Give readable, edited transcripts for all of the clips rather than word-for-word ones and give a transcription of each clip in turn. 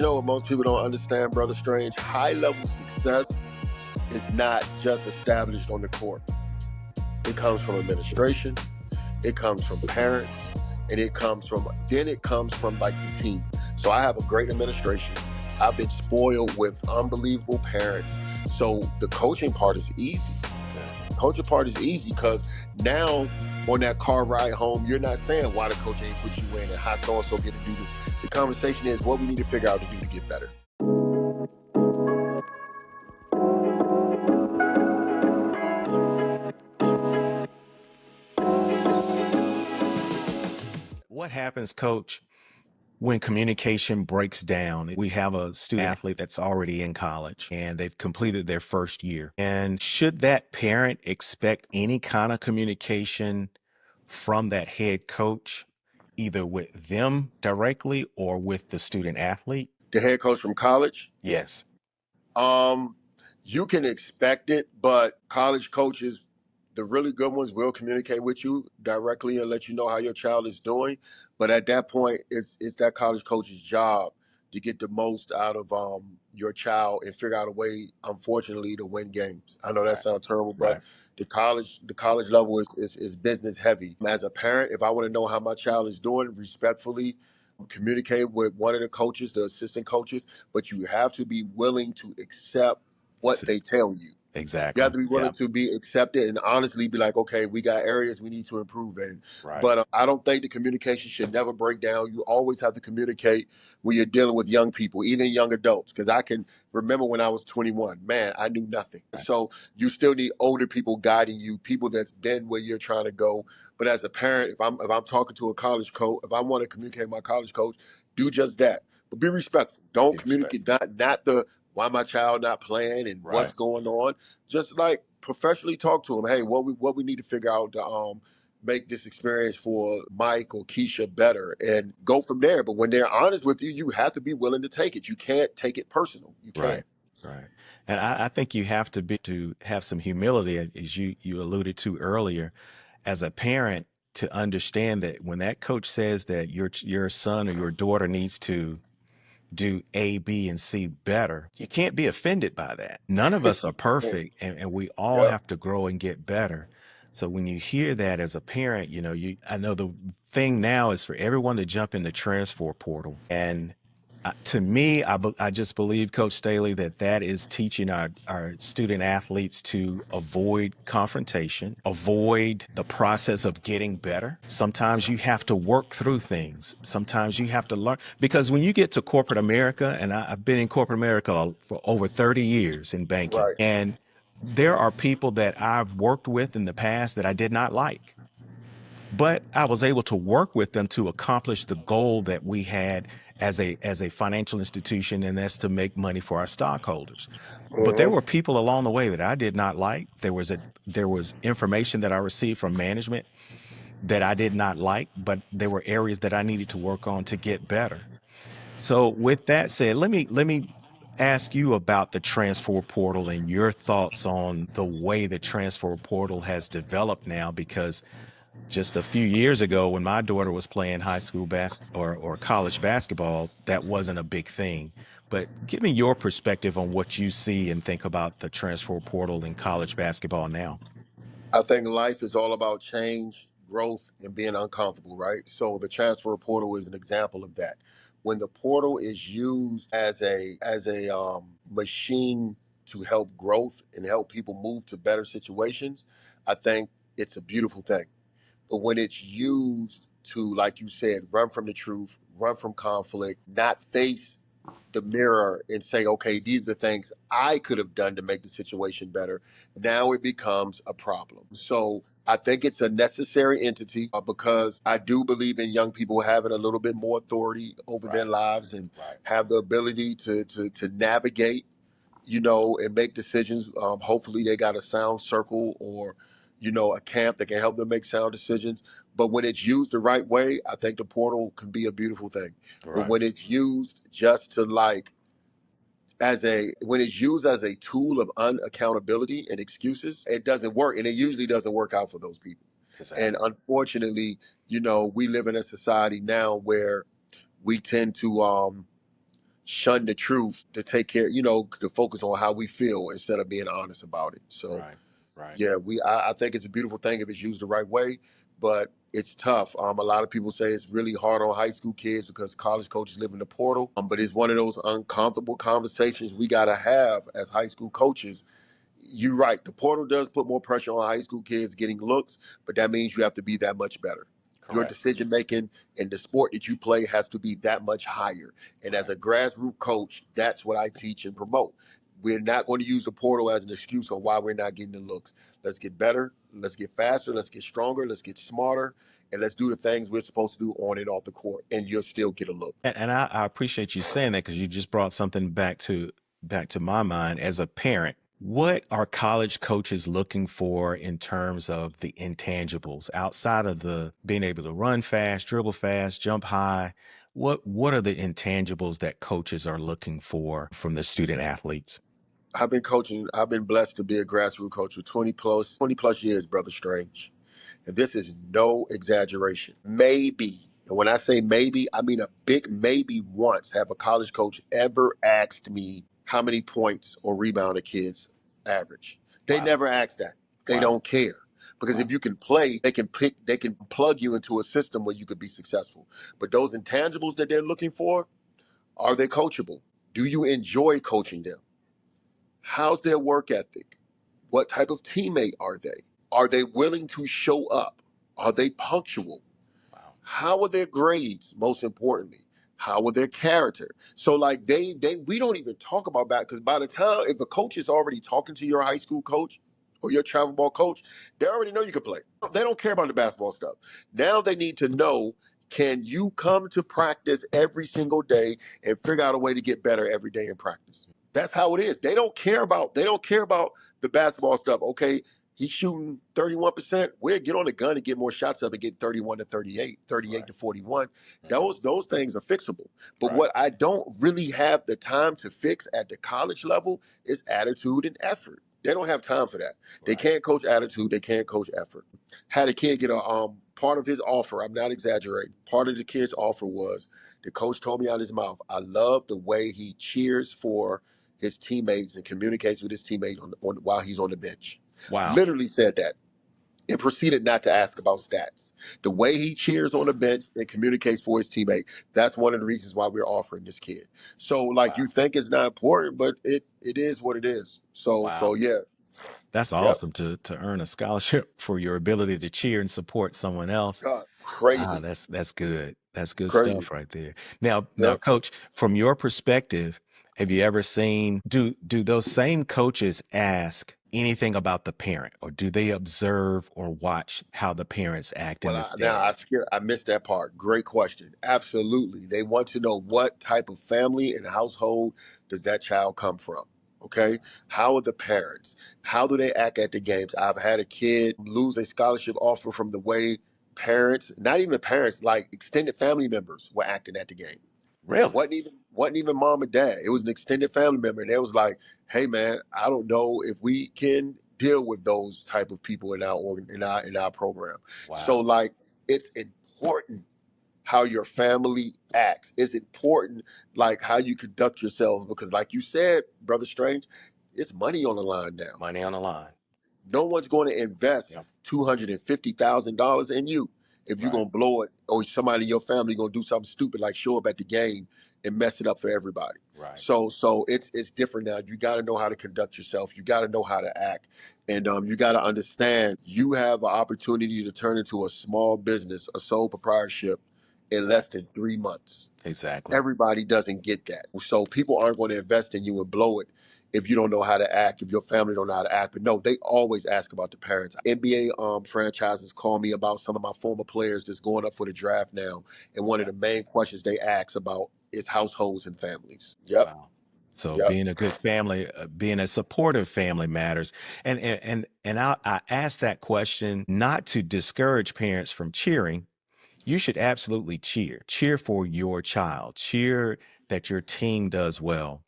You know what most people don't understand, Brother Strange? High-level success is not just established on the court. It comes from administration, it comes from parents, and it comes from like the team. So I have a great administration. I've been spoiled with unbelievable parents. So the coaching part is easy. Coaching part is easy because now on that car ride home, you're not saying why the coach ain't put you in and how so-and-so get to do this. The conversation is what we need to figure out to do to get better. What happens, Coach, when communication breaks down? We have a student athlete that's already in college and they've completed their first year. And should that parent expect any kind of communication from that head coach, either with them directly or with the student athlete? The head coach from college, Yes. You can expect it, but college coaches, the really good ones, will communicate with you directly and let you know how your child is doing. But at that point, it's that college coach's job to get the most out of your child and figure out a way, unfortunately, to win games. I know that Right. sounds terrible, but Right. the college level is business heavy. As a parent, if I want to know how my child is doing, respectfully communicate with one of the coaches, the assistant coaches, but you have to be willing to accept what they tell you. You have Exactly. to be willing Yeah. to be accepted and honestly be like, okay, we got areas we need to improve in. Right. But I don't think the communication should never break down. You always have to communicate when you're dealing with young people, even young adults. Because I can remember when I was 21, man, I knew nothing. Right. So you still need older people guiding you, people that's been where you're trying to go. But as a parent, if I'm talking to a college coach, if I want to communicate with my college coach, do just that. But be respectful. Don't Be communicate respectful. not the why my child not playing and what's Right. going on. Just like professionally talk to them. Hey, what we need to figure out to make this experience for Mike or Keisha better and go from there. But when they're honest with you, you have to be willing to take it. You can't take it personal. You Right. can't. Right. And I think you have to have some humility, as you alluded to earlier, as a parent, to understand that when that coach says that your son or your daughter needs to do A, B, and C better, you can't be offended by that. None of us are perfect, and we all Yep. have to grow and get better. So when you hear that as a parent, I know the thing now is for everyone to jump in the transfer portal. And to me, I just believe, Coach Staley, that is teaching our student athletes to avoid confrontation, avoid the process of getting better. Sometimes you have to work through things. Sometimes you have to learn, because when you get to corporate America, and I've been in corporate America for over 30 years in banking, Right. and there are people that I've worked with in the past that I did not like, but I was able to work with them to accomplish the goal that we had as a financial institution, and that's to make money for our stockholders. But there Hmm. were people along the way that I did not like. There was information that I received from management that I did not like, but there were areas that I needed to work on to get better. So with that said, let me ask you about the transfer portal and your thoughts on the way the transfer portal has developed now, because just a few years ago, when my daughter was playing high school or college basketball, that wasn't a big thing. But give me your perspective on what you see and think about the transfer portal in college basketball now. I think life is all about change, growth, and being uncomfortable, right? So the transfer portal is an example of that. When the portal is used as a machine to help growth and help people move to better situations, I think it's a beautiful thing. But when it's used to, like you said, run from the truth, run from conflict, not face the mirror and say, okay, these are the things I could have done to make the situation better, now it becomes a problem. So I think it's a necessary entity because I do believe in young people having a little bit more authority over their Right, lives and right. have the ability to navigate, and make decisions. Hopefully, they got a sound circle or, a camp that can help them make sound decisions. But when it's used the right way, I think the portal can be a beautiful thing. But Right. when it's used just to like, when it's used as a tool of unaccountability and excuses, it doesn't work. And it usually doesn't work out for those people. And Exactly. unfortunately, we live in a society now where we tend to shun the truth to take care, to focus on how we feel instead of being honest about it. So Right. Right. yeah, I think it's a beautiful thing if it's used the right way, but it's tough. A lot of people say it's really hard on high school kids because college coaches live in the portal. But it's one of those uncomfortable conversations we got to have as high school coaches. You're right. The portal does put more pressure on high school kids getting looks, but that means you have to be that much better. Your Correct. decision making in the sport that you play has to be that much higher. And as Right. a grassroots coach, that's what I teach and promote. We're not going to use the portal as an excuse on why we're not getting the looks. Let's get better. Let's get faster. Let's get stronger. Let's get smarter. And let's do the things we're supposed to do on and off the court. And you'll still get a look. And I appreciate you saying that because you just brought something back to my mind as a parent. What are college coaches looking for in terms of the intangibles outside of the being able to run fast, dribble fast, jump high? What are the intangibles that coaches are looking for from the student athletes? I've been coaching. I've been blessed to be a grassroots coach for 20 plus years, Brother Strange. And this is no exaggeration. Maybe, and when I say maybe, I mean a big maybe once have a college coach ever asked me how many points or rebound a kid's average. They Wow. never ask that. They Wow. don't care. Because Wow. if you can play, they can plug you into a system where you could be successful. But those intangibles that they're looking for, are they coachable? Do you enjoy coaching them? How's their work ethic? What type of teammate are they? Are they willing to show up? Are they punctual? Wow. How are their grades? Most importantly, how are their character? So like they we don't even talk about that because by the time if a coach is already talking to your high school coach or your travel ball coach, they already know you can play. They don't care about the basketball stuff. Now they need to know, can you come to practice every single day and figure out a way to get better every day in practice? That's how it is. They don't care about the basketball stuff. Okay, he's shooting 31%. We'll get on the gun and get more shots up and get 31 to 38, 38 Right. to 41. Mhm. Those things are fixable. But Right. what I don't really have the time to fix at the college level is attitude and effort. They don't have time for that. They Right. can't coach attitude, they can't coach effort. Had a kid get a part of his offer, I'm not exaggerating. Part of the kid's offer was the coach told me out of his mouth, I love the way he cheers for his teammates and communicates with his teammates while he's on the bench. Wow. Literally said that and proceeded not to ask about stats. The way he cheers on the bench and communicates for his teammate, that's one of the reasons why we're offering this kid. So like Wow. you think it's not important, but it is what it is. So Wow. yeah. That's Yep. awesome to earn a scholarship for your ability to cheer and support someone else. God, Ah, crazy. that's good. That's good Crazy. stuff right there. Now, Yep. coach, from your perspective, have you ever seen do those same coaches ask anything about the parent, or do they observe or watch how the parents act in Well, the now stand? I missed that part. Great question. Absolutely. They want to know what type of family and household does that child come from. Okay. How are the parents? How do they act at the games? I've had a kid lose a scholarship offer from the way parents, not even the parents, like extended family members were acting at the game. Really? Wasn't even mom and dad. It was an extended family member, and they was like, "Hey, man, I don't know if we can deal with those type of people in our program." So, Wow. like, it's important how your family acts. It's important, like, how you conduct yourselves because, like you said, Brother Strange, it's money on the line now. Money on the line. No one's going to invest Yep. $250,000 in you if you're Right. going to blow it, or somebody in your family going to do something stupid like show up at the game and mess it up for everybody. Right. So it's different now. You got to know how to conduct yourself. You got to know how to act, and you got to understand you have an opportunity to turn into a small business, a sole proprietorship, in less Exactly. than 3 months. Exactly. Everybody doesn't get that. So people aren't going to invest in you and blow it if you don't know how to act, if your family don't know how to act. But no, they always ask about the parents. NBA franchises call me about some of my former players that's going up for the draft now. And one of Okay. the main questions they ask about is households and families. Yep. Wow. So Yep. being a good family, being a supportive family matters. And I ask that question not to discourage parents from cheering. You should absolutely cheer. Cheer for your child. Cheer that your team does well.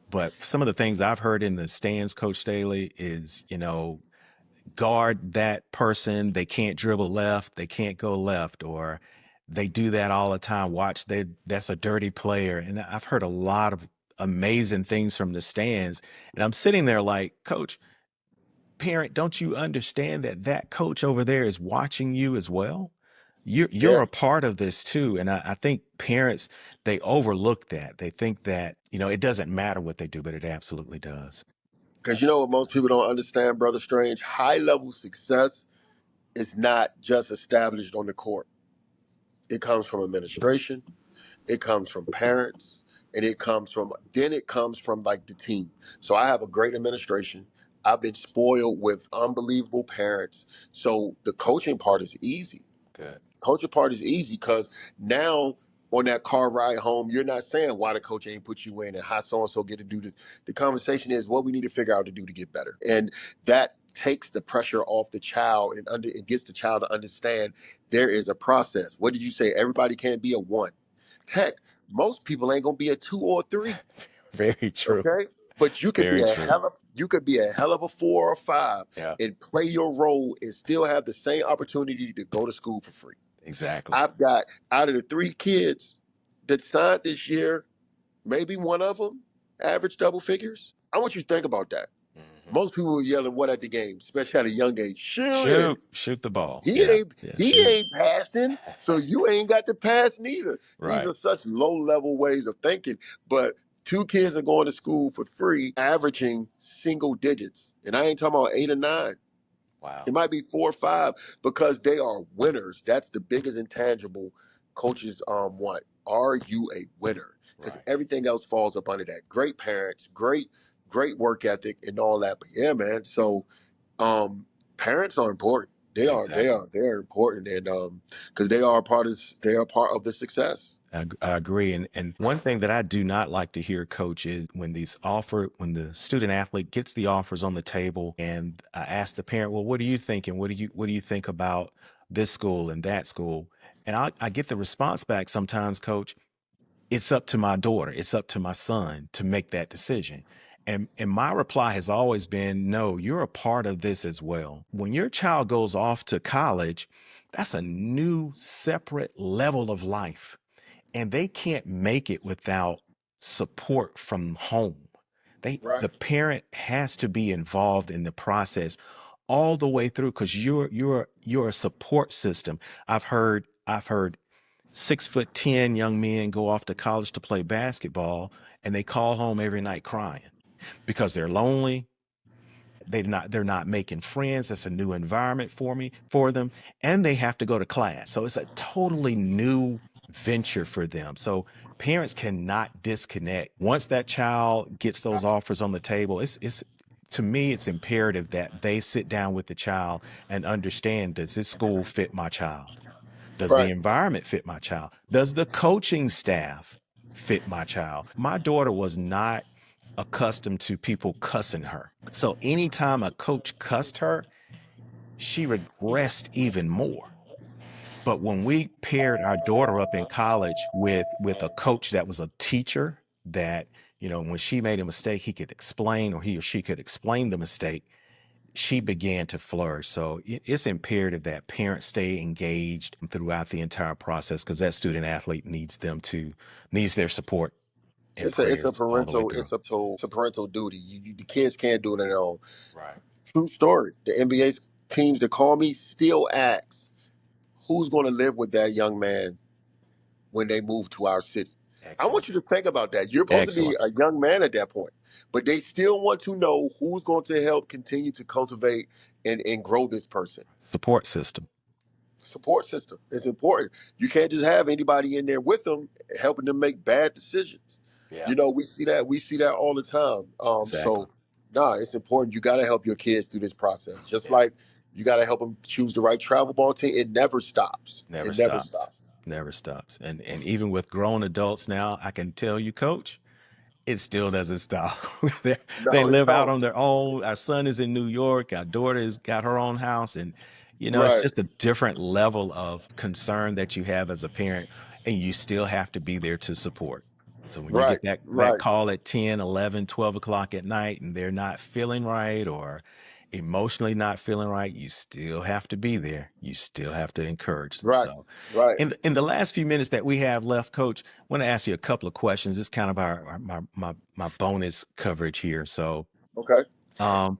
But some of the things I've heard in the stands, Coach Staley, is, guard that person. They can't dribble left. They can't go left. Or They do that all the time. Watch, that's a dirty player. And I've heard a lot of amazing things from the stands. And I'm sitting there like, coach, parent, don't you understand that that coach over there is watching you as well? You're Yeah, a part of this too. And I think parents, they overlook that. They think that, it doesn't matter what they do, but it absolutely does. because you know what most people don't understand, Brother Strange? High level success is not just established on the court. It comes from administration, it comes from parents, and it comes from like the team. So I have a great administration. I've been spoiled with unbelievable parents. So the coaching part is easy. Good. Coaching part is easy because now on that car ride home, you're not saying why the coach ain't put you in and how so and so get to do this. The conversation is what we need to figure out to do to get better, and that takes the pressure off the child and it gets the child to understand there is a process. What did you say? Everybody can't be a one. Heck, most people ain't gonna be a two or a three. Very true. Okay, but Very true. you could be a hell of a four or five Yeah, and play your role and still have the same opportunity to go to school for free. exactly. I've got out of the three kids that signed this year, maybe one of them average double figures. I want you to think about that. Mhm. Most people were yelling what at the game, especially at a young age. Shoot it. Shoot the ball. He Yeah, ain't yeah, he shoot it. ain't passing, so you ain't got to pass neither. These Right. are such low level ways of thinking. But two kids are going to school for free, averaging single digits, and I ain't talking about 8 or 9. Wow. It might be 4 or 5 because they are winners. That's the biggest intangible coaches want. Are you a winner? Because Right. everything else falls up under that. Great parents, great work ethic, and all that. But yeah, man. So um, parents are important. Exactly. They are important, and because they are part of the success. I agree. And one thing that I do not like to hear, coach, is when the student athlete gets the offers on the table and I ask the parent, well, what are you thinking? What do you think about this school and that school? And I get the response back sometimes, coach, it's up to my daughter, it's up to my son to make that decision. And my reply has always been, no, you're a part of this as well. When your child goes off to college, that's a new separate level of life, and they can't make it without support from home. Right. The parent has to be involved in the process all the way through, because you're a support system. I've heard 6'10" young men go off to college to play basketball, and they call home every night crying because they're lonely. They're not making friends. It's a new environment for them, and they have to go to class. So it's a totally new venture for them. So parents cannot disconnect. Once that child gets those offers on the table, it's to me, it's imperative that they sit down with the child and understand, does this school fit my child? Does the Right. environment fit my child? Does the coaching staff fit my child? My daughter was not accustomed to people cussing her. So anytime a coach cussed her, she regressed even more. But when we paired our daughter up in college with a coach that was a teacher, that, when she made a mistake, he could explain, or he or she could explain the mistake, she began to flourish. So it's imperative that parents stay engaged throughout the entire process, because that student athlete needs their support and It's a prayers all the way through. parental duty. The kids can't do it on their own. Right. True story. The NBA teams that call me still ask, who's going to live with that young man when they move to our city? I want Excellent. you to think about that. You're supposed to be Excellent. a young man at that point, but they still want to know who's going to help continue to cultivate and grow this person. Support system. Support system is important. You can't just have anybody in there with them helping them make bad decisions. Yeah. We see that all the time. Exactly. So nah, it's important. You got to help your kids through this process. Just Yeah. like you got to help them choose the right travel ball team. It never stops. Never It never stops. stops. Never stops. And even with grown adults now, I can tell you, coach, it still doesn't stop. they they No, it live out don't. on their own. Our son is in New York. Our daughter has got her own house, and it's Right, just a different level of concern that you have as a parent, and you still have to be there to support. So when you right, get that right. call at 10, 11, 12 o'clock at night, and they're not feeling right, or emotionally not feeling right, you still have to be there. You still have to encourage. Right. So Right. in the last few minutes that we have left, Coach, I want to ask you a couple of questions. It's kind of my bonus coverage here. So Okay. um,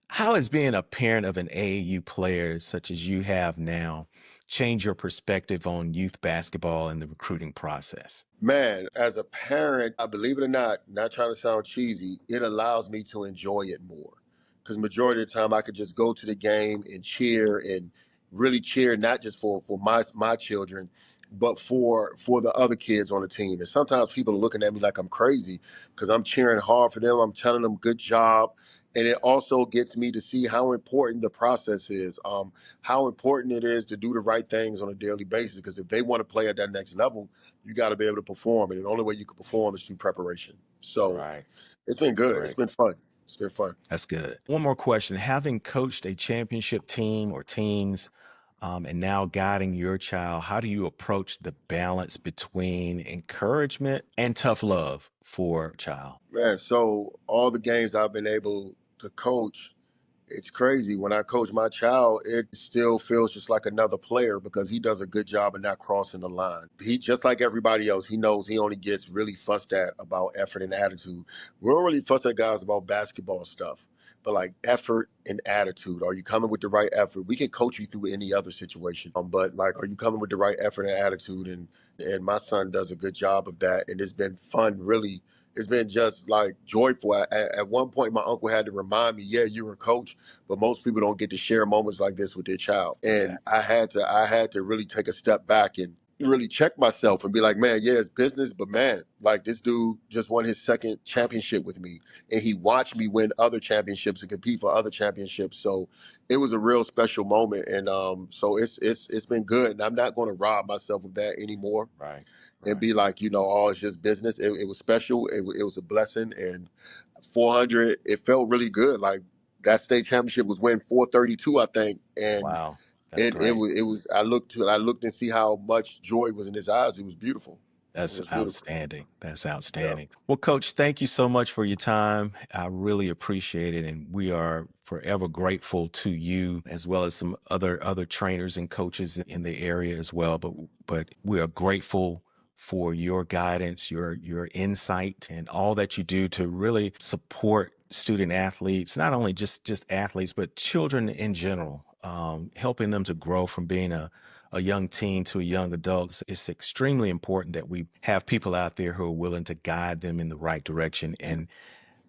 how has being a parent of an AAU player such as you have now changed your perspective on youth basketball and the recruiting process? Man, as a parent, I believe it or not trying to sound cheesy, it allows me to enjoy it more. Because majority of the time I could just go to the game and cheer and really cheer, not just for my children, but for the other kids on the team. And sometimes people are looking at me like I'm crazy because I'm cheering hard for them. I'm telling them good job. And it also gets me to see how important the process is, how important it is to do the right things on a daily basis. Because if they want to play at that next level, you got to be able to perform, and the only way you can perform is through preparation. So Right. it's been That's good. It's great. been fun. It's been fun. That's good. One more question. Having coached a championship team or teams, and now guiding your child, how do you approach the balance between encouragement and tough love for a child? Man, so all the games I've been able to coach, it's crazy. When I coach my child, it still feels just like another player because he does a good job of not crossing the line. He, just like everybody else, he knows he only gets really fussed at about effort and attitude. We don't really fuss at guys about basketball stuff, but like effort and attitude. Are you coming with the right effort? We can coach you through any other situation, but like, are you coming with the right effort and attitude? And my son does a good job of that, and it's been fun, really. It's been just like joyful. At one point, my uncle had to remind me, "Yeah, you're a coach, but most people don't get to share moments like this with their child." And Exactly. I had to really take a step back and really check myself and be like, "Man, yeah, it's business, but man, like this dude just won his second championship with me, and he watched me win other championships and compete for other championships." So it was a real special moment, and so it's been good. And I'm not going to rob myself of that anymore Right. and Right. be like, oh, it's just business. It was special. It was a blessing. And 400, it felt really good. Like that state championship was win 432, I think. And Wow. That's great. it was, I looked and see how much joy was in his eyes. It was beautiful. It That's was beautiful. outstanding. That's Yeah. outstanding. Well, Coach, thank you so much for your time. I really appreciate it, and we are forever grateful to you, as well as some other trainers and coaches in the area as well. But we are grateful for your guidance, your insight, and all that you do to really support student athletes, not only just athletes, but children in general, helping them to grow from being a young teen to a young adult. It's extremely important that we have people out there who are willing to guide them in the right direction. And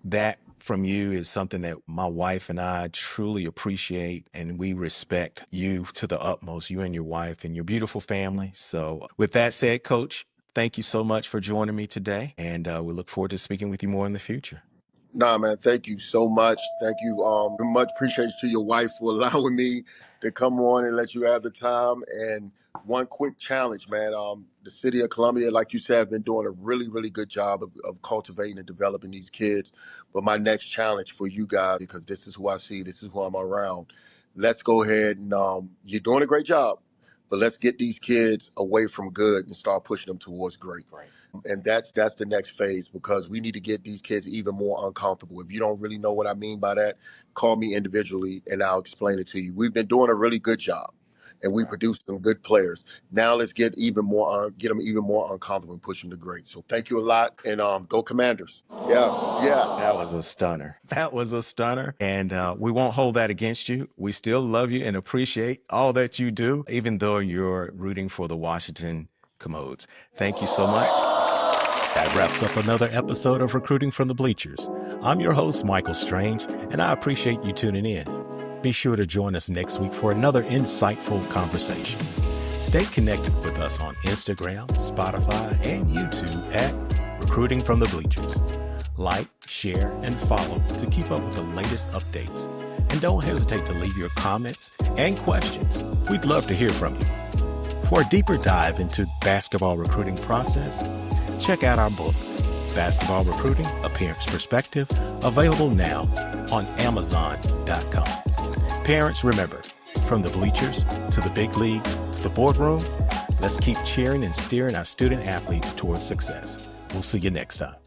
that from you is something that my wife and I truly appreciate, and we respect you to the utmost, you and your wife and your beautiful family. So with that said, Coach, thank you so much for joining me today. And we look forward to speaking with you more in the future. Nah, man, thank you so much. Thank you. Much appreciation to your wife for allowing me to come on and let you have the time. And one quick challenge, man. The city of Columbia, like you said, have been doing a really, really good job of cultivating and developing these kids. But my next challenge for you guys, because this is who I see, this is who I'm around. Let's go ahead and you're doing a great job, but let's get these kids away from good and start pushing them towards great. Right. And that's the next phase because we need to get these kids even more uncomfortable. If you don't really know what I mean by that, call me individually and I'll explain it to you. We've been doing a really good job and we Right. produced some good players. Now let's get even more get them even more uncomfortable and push them to great. So thank you a lot and go Commanders. Yeah, That yeah. was a stunner. That was a stunner. And we won't hold that against you. We still love you and appreciate all that you do, even though you're rooting for the Washington Commodes. Thank you so much. That wraps up another episode of Recruiting from the Bleachers. I'm your host, Michael Strange, and I appreciate you tuning in. Be sure to join us next week for another insightful conversation. Stay connected with us on Instagram, Spotify, and YouTube at Recruiting from the Bleachers. Like, share, and follow to keep up with the latest updates. And don't hesitate to leave your comments and questions. We'd love to hear from you. For a deeper dive into the basketball recruiting process, check out our book, Basketball Recruiting, A Parent's Perspective, available now on Amazon.com. Parents, remember, from the bleachers to the big leagues to the boardroom, let's keep cheering and steering our student athletes towards success. We'll see you next time.